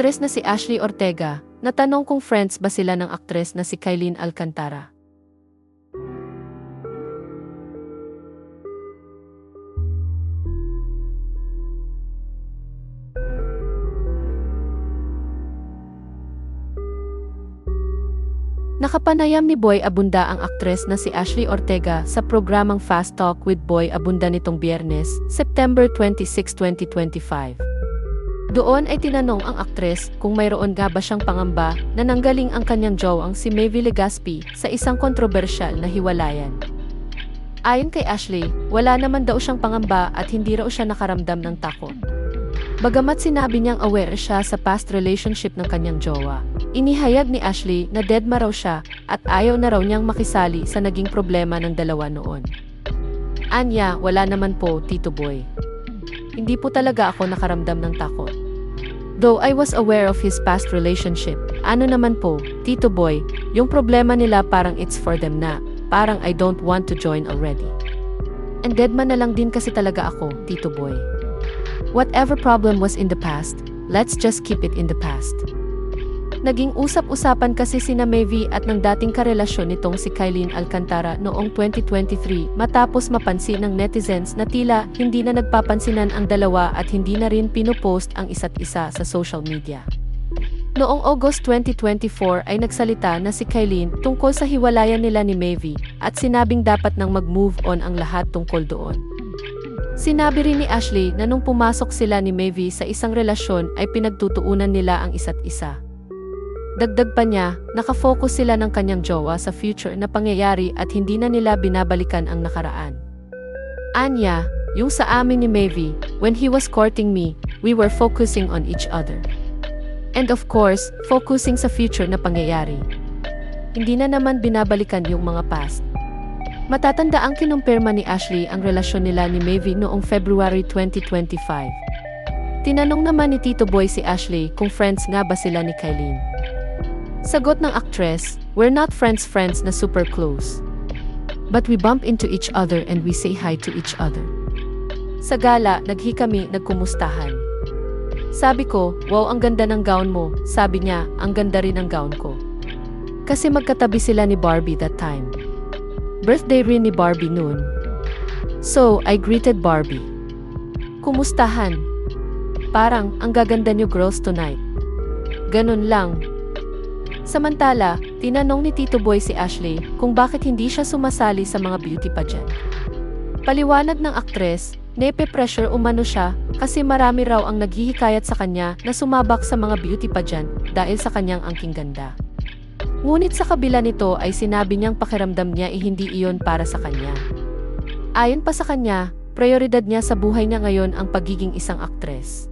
aktres na si Ashley Ortega, natanong kung friends ba sila ng aktres na si Kylene Alcantara. Nakapanayam ni Boy Abunda ang aktres na si Ashley Ortega sa programang Fast Talk with Boy Abunda nitong Biyernes, September 26, 2025. Doon ay tinanong ang aktres kung mayroon nga ba siyang pangamba na nanggaling ang kanyang jowang si Maeve Legaspi sa isang kontrobersyal na hiwalayan. Ayon kay Ashley, wala naman daw siyang pangamba at hindi raw siya nakaramdam ng takot. Bagamat sinabi niyang aware siya sa past relationship ng kanyang jowa, inihayag ni Ashley na deadma raw siya at ayaw na raw niyang makisali sa naging problema ng dalawa noon. Anya, wala naman po, Tito Boy. Hindi po talaga ako nakaramdam ng takot. Though I was aware of his past relationship, ano naman po, Tito Boy, yung problema nila parang it's for them na, parang I don't want to join already. And deadma na lang din kasi talaga ako, Tito Boy. Whatever problem was in the past, let's just keep it in the past. Naging usap-usapan kasi sina Maeve at ng dating karelasyon nitong si Kylene Alcantara noong 2023 matapos mapansin ng netizens na tila hindi na nagpapansinan ang dalawa at hindi na rin pinopost ang isa't isa sa social media. Noong August 2024 ay nagsalita na si Kylene tungkol sa hiwalayan nila ni Maeve at sinabing dapat nang mag-move on ang lahat tungkol doon. Sinabi rin ni Ashley na nung pumasok sila ni Maeve sa isang relasyon ay pinagtutuunan nila ang isa't isa. Dagdag pa niya, nakafocus sila ng kanyang jowa sa future na pangyayari at hindi na nila binabalikan ang nakaraan. Anya, yung sa amin ni Maeve, when he was courting me, we were focusing on each other. And of course, focusing sa future na pangyayari. Hindi na naman binabalikan yung mga past. Matatanda ang kinumpirma ni Ashley ang relasyon nila ni Maeve noong February 2025. Tinanong naman ni Tito Boy si Ashley kung friends nga ba sila ni Kylene. Sagot ng aktres, we're not friends na super close. But we bump into each other and we say hi to each other. Sa gala, kami nagkumustahan. Sabi ko, wow ang ganda ng gown mo, sabi niya, ang ganda rin ang gown ko. Kasi magkatabi sila ni Barbie that time. Birthday rin ni Barbie noon. So, I greeted Barbie. Kumustahan? Parang, ang gaganda niyo girls tonight. Ganun lang. Samantala, tinanong ni Tito Boy si Ashley kung bakit hindi siya sumasali sa mga beauty pageant. Paliwanag ng aktres, nepe-pressure umano siya kasi marami raw ang naghihikayat sa kanya na sumabak sa mga beauty pageant dahil sa kanyang angking ganda. Ngunit sa kabila nito ay sinabi niyang pakiramdam niya hindi iyon para sa kanya. Ayon pa sa kanya, prioridad niya sa buhay niya ngayon ang pagiging isang aktres.